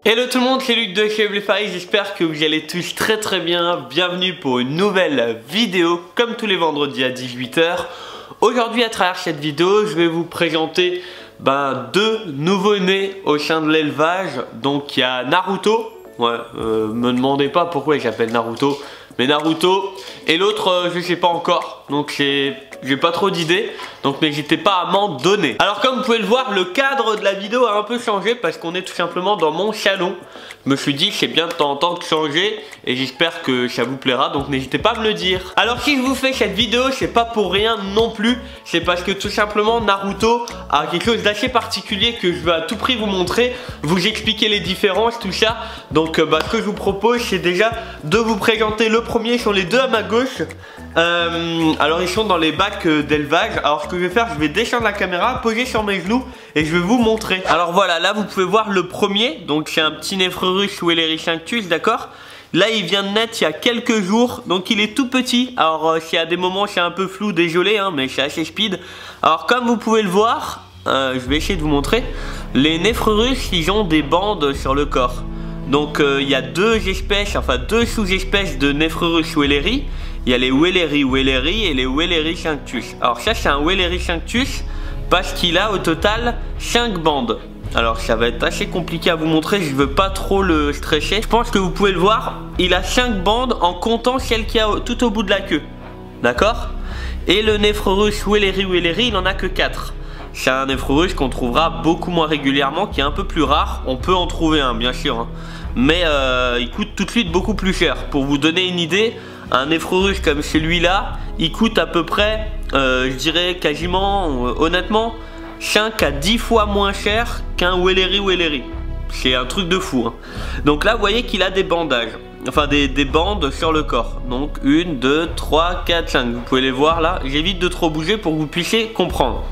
Hello tout le monde, c'est Luc de chez Blefari, j'espère que vous allez tous très bien. Bienvenue pour une nouvelle vidéo, comme tous les vendredis à 18 h. Aujourd'hui à travers cette vidéo, je vais vous présenter deux nouveaux-nés au sein de l'élevage. Donc il y a Naruto, me demandez pas pourquoi il s'appelle Naruto, mais Naruto, et l'autre je sais pas encore, donc j'ai pas trop d'idées, donc n'hésitez pas à m'en donner. Alors comme vous pouvez le voir, le cadre de la vidéo a un peu changé parce qu'on est tout simplement dans mon salon. Je me suis dit c'est bien de temps en temps de changer et j'espère que ça vous plaira, donc n'hésitez pas à me le dire. Alors si je vous fais cette vidéo, c'est pas pour rien non plus, c'est parce que tout simplement Naruto a quelque chose d'assez particulier que je veux à tout prix vous montrer, vous expliquer les différences, tout ça. Donc ce que je vous propose, c'est déjà de vous présenter le premier. Ils sont les deux à ma gauche. Alors ils sont dans les bacs d'élevage. Alors ce que je vais faire, je vais descendre la caméra, poser sur mes genoux et je vais vous montrer. Alors voilà, là vous pouvez voir le premier. Donc c'est un petit Nephrurus Welleri Cinctus, d'accord. Là il vient de naître il y a quelques jours, donc il est tout petit. Alors si à des moments c'est un peu flou, désolé mais c'est assez speed. Alors comme vous pouvez le voir, je vais essayer de vous montrer. Les Nephrurus, ils ont des bandes sur le corps. Donc il y a deux espèces, enfin deux sous-espèces de Nephrurus Welleri. Il y a les Welleri et les Welleri Cinctus. Alors ça c'est un Welleri Cinctus parce qu'il a au total 5 bandes. Alors ça va être assez compliqué à vous montrer, je veux pas trop le stresser. Je pense que vous pouvez le voir, il a 5 bandes en comptant celle qui a tout au bout de la queue. D'accord? Et le Nephrurus Welleri, il en a que 4. C'est un Nephrurus qu'on trouvera beaucoup moins régulièrement, qui est un peu plus rare. On peut en trouver un, bien sûr, mais il coûte tout de suite beaucoup plus cher. Pour vous donner une idée, un Nephrurus comme celui-là, il coûte à peu près, je dirais quasiment, honnêtement, 5 à 10 fois moins cher qu'un Welleri. C'est un truc de fou. Donc là, vous voyez qu'il a des bandages. Enfin des bandes sur le corps. Donc 1, 2, 3, 4, 5. Vous pouvez les voir là. J'évite de trop bouger pour que vous puissiez comprendre.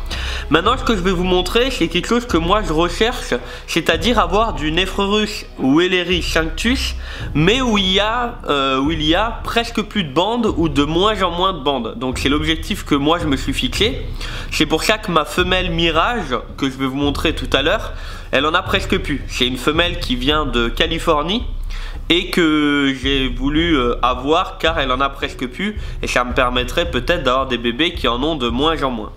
Maintenant ce que je vais vous montrer, c'est quelque chose que moi je recherche. C'est-à-dire avoir du Nephrurus Welleri Cinctus, mais où il y a presque plus de bandes ou de moins en moins de bandes. Donc c'est l'objectif que moi je me suis fixé. C'est pour ça que ma femelle Mirage, que je vais vous montrer tout à l'heure, elle en a presque plus. C'est une femelle qui vient de Californie et que j'ai voulu avoir car elle en a presque plus et ça me permettrait peut-être d'avoir des bébés qui en ont de moins en moins.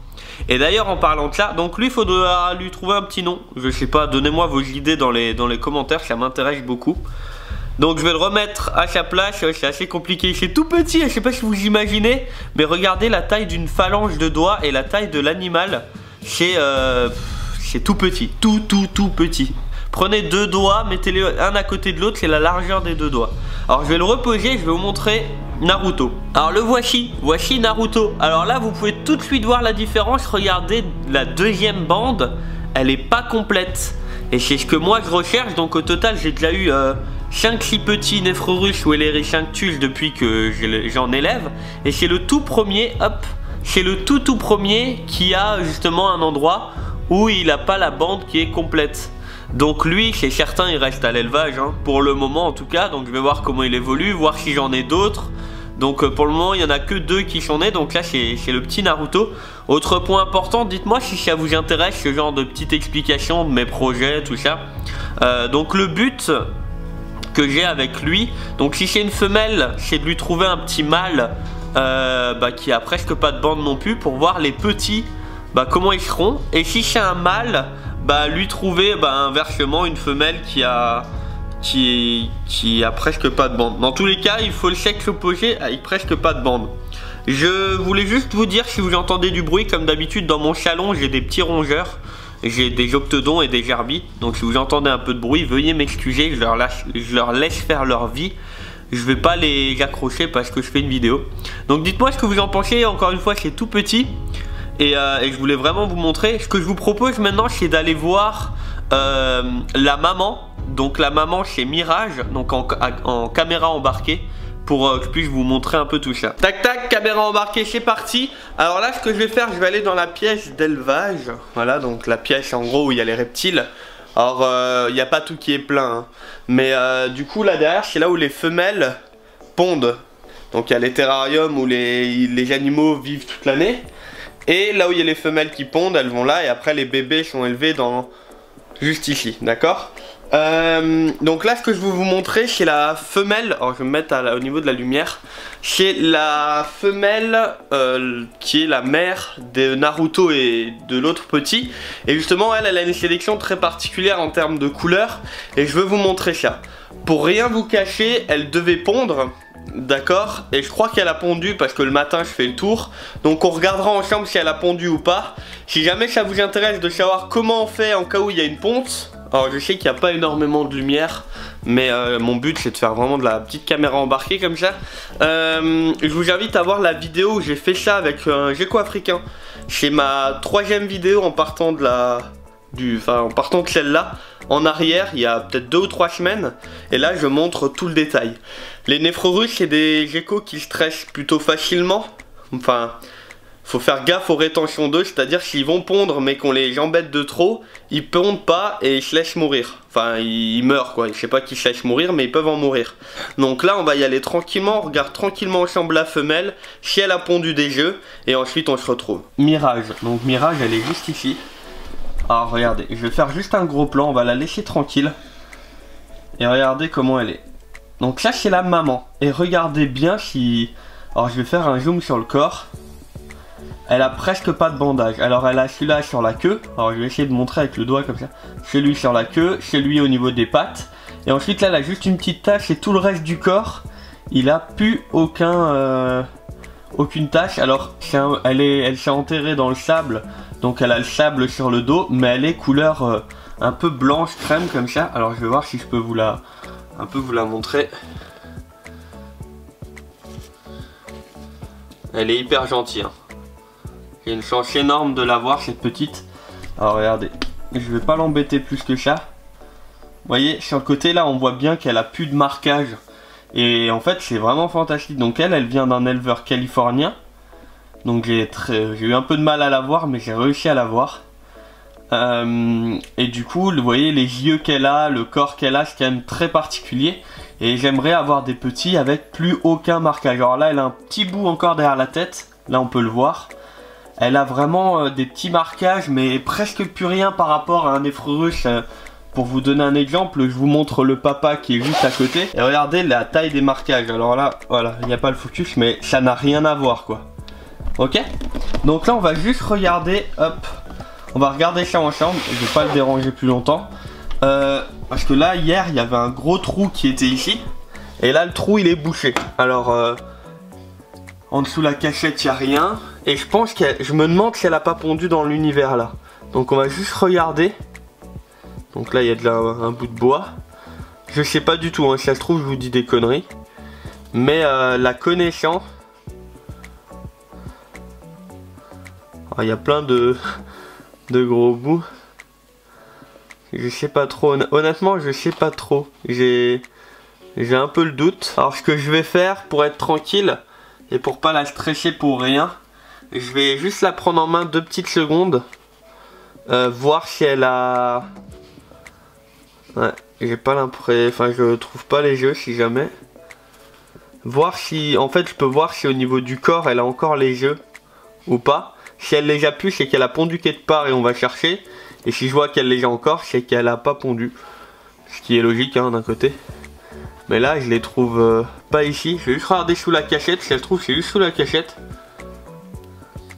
Et d'ailleurs en parlant de ça, donc lui il faudra lui trouver un petit nom. Je sais pas, donnez-moi vos idées dans les commentaires, ça m'intéresse beaucoup. Donc je vais le remettre à sa place, c'est assez compliqué, c'est tout petit, je sais pas si vous imaginez, mais regardez la taille d'une phalange de doigts et la taille de l'animal, c'est tout petit, tout petit. Prenez deux doigts, mettez-les un à côté de l'autre, c'est la largeur des deux doigts. Alors je vais le reposer, je vais vous montrer Naruto. Alors le voici Naruto. Alors là vous pouvez tout de suite voir la différence, regardez la deuxième bande, elle est pas complète. Et c'est ce que moi je recherche, donc au total j'ai déjà eu 5-6 petits Nephrurus Welleri Cinctus depuis que j'en élève. Et c'est le tout premier, hop, c'est le tout premier qui a justement un endroit où il n'a pas la bande qui est complète. Donc lui, c'est certain, il reste à l'élevage, pour le moment en tout cas. Donc je vais voir comment il évolue, voir si j'en ai d'autres. Donc pour le moment, il n'y en a que 2 qui sont nés. Donc là, c'est le petit Naruto. Autre point important, dites-moi si ça vous intéresse, ce genre de petite explication de mes projets, tout ça. Donc le but que j'ai avec lui, donc si c'est une femelle, c'est de lui trouver un petit mâle qui a presque pas de bande non plus, pour voir les petits, comment ils seront. Et si c'est un mâle, lui trouver inversement une femelle qui a presque pas de bande. Dans tous les cas, il faut le sexe opposé avec presque pas de bande. Je voulais juste vous dire, si vous entendez du bruit, comme d'habitude dans mon salon j'ai des petits rongeurs, j'ai des octodons et des gerbilles. Donc si vous entendez un peu de bruit, veuillez m'excuser, je leur laisse faire leur vie. Je vais pas les accrocher parce que je fais une vidéo. Donc dites-moi ce que vous en pensez. Encore une fois, c'est tout petit. Et je voulais vraiment vous montrer. Ce que je vous propose maintenant, c'est d'aller voir la maman. Donc la maman c'est Mirage, donc en caméra embarquée, pour que je puisse vous montrer un peu tout ça. Tac tac, caméra embarquée, c'est parti. Alors là ce que je vais faire, je vais aller dans la pièce d'élevage. Voilà, donc la pièce en gros où il y a les reptiles. Alors il n'y a pas tout qui est plein, mais du coup là derrière c'est là où les femelles pondent. Donc il y a les terrariums où les animaux vivent toute l'année. Et là où il y a les femelles qui pondent, elles vont là, et après les bébés sont élevés dans juste ici, d'accord? Donc là, ce que je vais vous montrer, c'est la femelle. Alors je vais me mettre au niveau de la lumière. C'est la femelle qui est la mère de Naruto et de l'autre petit. Et justement, elle a une sélection très particulière en termes de couleurs. Et je veux vous montrer ça. Pour rien vous cacher, elle devait pondre. D'accord, et je crois qu'elle a pondu parce que le matin je fais le tour. Donc on regardera ensemble si elle a pondu ou pas. Si jamais ça vous intéresse de savoir comment on fait en cas où il y a une ponte. Alors je sais qu'il n'y a pas énormément de lumière, mais mon but c'est de faire vraiment de la petite caméra embarquée comme ça. Je vous invite à voir la vidéo où j'ai fait ça avec un gecko africain. C'est ma 3e vidéo en partant de celle-là. En arrière, il y a peut-être 2 ou 3 semaines. Et là, je montre tout le détail. Les Nephrurus, c'est des geckos qui stressent plutôt facilement. Enfin, faut faire gaffe aux rétentions d'eau. C'est-à-dire s'ils vont pondre mais qu'on les embête de trop, ils pondent pas et ils se laissent mourir. Enfin, ils meurent quoi. Je sais pas qu'ils se laissent mourir, mais ils peuvent en mourir. Donc là, on va y aller tranquillement. On regarde tranquillement ensemble la femelle. Si elle a pondu des œufs. Et ensuite, on se retrouve. Mirage. Donc Mirage, elle est juste ici. Alors regardez, je vais faire juste un gros plan, on va la laisser tranquille. Et regardez comment elle est. Donc ça c'est la maman. Et regardez bien si... Alors je vais faire un zoom sur le corps. Elle a presque pas de bandage. Alors elle a celui-là sur la queue. Alors je vais essayer de montrer avec le doigt comme ça. Celui sur la queue, celui au niveau des pattes. Et ensuite là elle a juste une petite tache et tout le reste du corps. Il a plus aucune tache. Alors elle s'est enterrée dans le sable. Donc elle a le sable sur le dos, mais elle est couleur un peu blanche crème comme ça. Alors je vais voir si je peux vous la montrer. Elle est hyper gentille. Hein. J'ai une chance énorme de la voir cette petite. Alors regardez, je vais pas l'embêter plus que ça. Vous voyez, sur le côté là, on voit bien qu'elle a plus de marquage. Et en fait, c'est vraiment fantastique. Donc elle vient d'un éleveur californien. Donc j'ai eu un peu de mal à la voir, mais j'ai réussi à la voir. Et du coup, vous voyez les yeux qu'elle a, le corps qu'elle a, c'est quand même très particulier. Et j'aimerais avoir des petits avec plus aucun marquage. Alors là, elle a un petit bout encore derrière la tête. Là, on peut le voir. Elle a vraiment des petits marquages, mais presque plus rien par rapport à un Nephrurus. Pour vous donner un exemple, je vous montre le papa qui est juste à côté. Et regardez la taille des marquages. Alors là, voilà, il n'y a pas le focus, mais ça n'a rien à voir, quoi. Ok, donc là on va juste regarder, hop, on va regarder ça ensemble, je vais pas le déranger plus longtemps. Parce que là hier il y avait un gros trou qui était ici. Et là le trou il est bouché. Alors en dessous de la cachette il n'y a rien. Et je pense je me demande si elle a pas pondu dans l'univers là. Donc on va juste regarder. Donc là il y a un bout de bois. Je sais pas du tout, hein, si ça se trouve je vous dis des conneries. Mais la connaissance... Il y a plein de gros bouts. Je sais pas trop. Honnêtement, je sais pas trop. J'ai un peu le doute. Alors, ce que je vais faire pour être tranquille et pour pas la stresser pour rien, je vais juste la prendre en main 2 petites secondes. Voir si elle a... Ouais, j'ai pas l'impression... Enfin, je trouve pas les yeux si jamais. Voir si... En fait, je peux voir si au niveau du corps, elle a encore les yeux ou pas. Si elle les a plus, c'est qu'elle a pondu quelque part et on va chercher. Et si je vois qu'elle les a encore, c'est qu'elle a pas pondu. Ce qui est logique hein, d'un côté. Mais là, je les trouve pas ici. Je vais juste regarder sous la cachette. Si elle se trouve, c'est juste sous la cachette.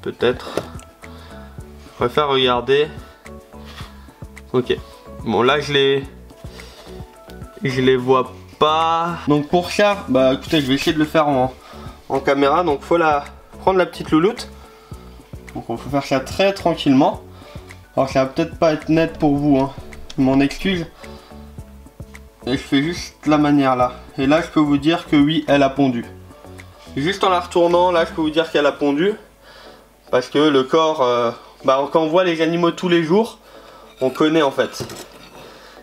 Peut-être. Je préfère regarder. Ok. Bon, là, je les vois pas. Donc pour ça, bah écoutez, je vais essayer de le faire en caméra. Donc faut prendre la petite louloute. Donc on peut faire ça très tranquillement. Alors ça va peut-être pas être net pour vous, hein. Je m'en excuse. Et je fais juste la manière là. Et là je peux vous dire que oui, elle a pondu. Juste en la retournant, là je peux vous dire qu'elle a pondu. Parce que le corps, quand on voit les animaux tous les jours, on connaît en fait.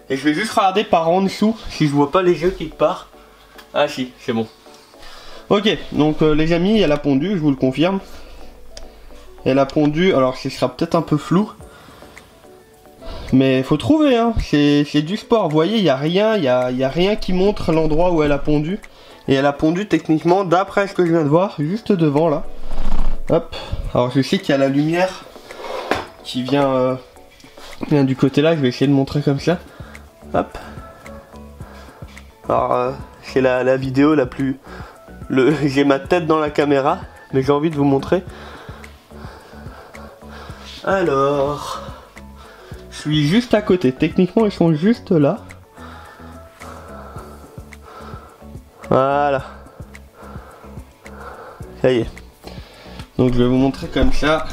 Et je vais juste regarder par en dessous si je vois pas les yeux quelque part. Ah si, c'est bon. Ok, donc les amis, elle a pondu, je vous le confirme. Elle a pondu, alors ce sera peut-être un peu flou. Mais faut trouver, hein. C'est du sport. Vous voyez, il n'y a rien, y a rien qui montre l'endroit où elle a pondu. Et elle a pondu techniquement, d'après ce que je viens de voir, juste devant là. Hop. Alors je sais qu'il y a la lumière qui vient du côté là, je vais essayer de montrer comme ça. Hop. Alors c'est la vidéo la plus... J'ai ma tête dans la caméra, mais j'ai envie de vous montrer. Alors... Je suis juste à côté. Techniquement, ils sont juste là. Voilà. Ça y est. Donc je vais vous montrer comme ça.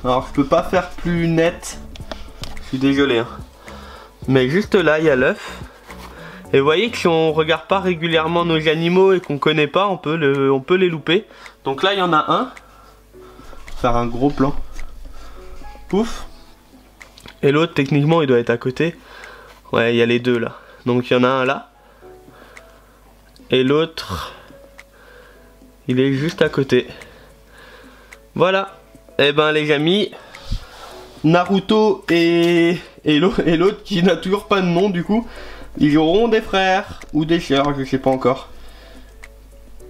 Alors je peux pas faire plus net. Je suis désolé. Hein. Mais juste là, il y a l'œuf. Et vous voyez que si on regarde pas régulièrement nos animaux et qu'on connaît pas, on peut les louper. Donc là, il y en a un. Faire un gros plan. Pouf. Et l'autre, techniquement, il doit être à côté. Ouais, il y a les deux là. Donc il y en a un là. Et l'autre, il est juste à côté. Voilà. Et ben les amis, Naruto et l'autre qui n'a toujours pas de nom du coup, ils auront des frères ou des sœurs, je sais pas encore.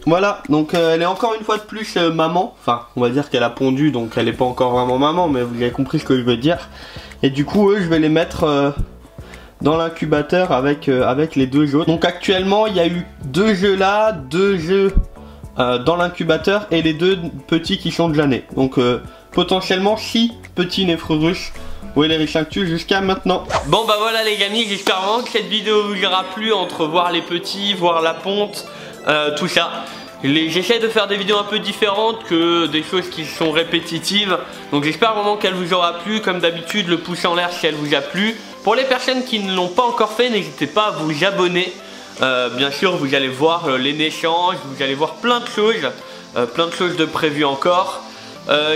Voilà, donc elle est encore une fois de plus maman. Enfin, on va dire qu'elle a pondu, donc elle est pas encore vraiment maman, mais vous avez compris ce que je veux dire. Et du coup, eux, je vais les mettre dans l'incubateur avec les deux autres. Donc actuellement, il y a eu 2 jeux là, 2 œufs dans l'incubateur et les 2 petits qui sont de l'année. Donc potentiellement 6 petits Nephrurus Welleri Sanctus jusqu'à maintenant. Bon bah voilà les amis, j'espère vraiment que cette vidéo vous aura plu, entre voir les petits, voir la ponte, tout ça. J'essaie de faire des vidéos un peu différentes que des choses qui sont répétitives. Donc j'espère vraiment qu'elle vous aura plu. Comme d'habitude, le pouce en l'air si elle vous a plu. Pour les personnes qui ne l'ont pas encore fait, n'hésitez pas à vous abonner. Bien sûr, vous allez voir les naissances, vous allez voir plein de choses de prévues encore.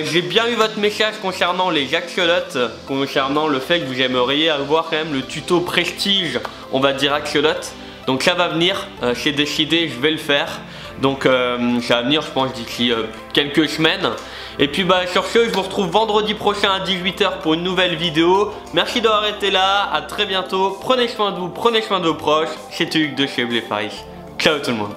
J'ai bien eu votre message concernant les axolotes, concernant le fait que vous aimeriez avoir quand même le tuto prestige, on va dire axolote. Donc ça va venir, c'est décidé, je vais le faire. Donc ça va venir je pense d'ici quelques semaines. Et puis bah sur ce, je vous retrouve vendredi prochain à 18 h pour une nouvelle vidéo. Merci d'avoir été là, à très bientôt. Prenez soin de vous, prenez soin de vos proches. C'était Hugues de chez Blefari. Ciao tout le monde.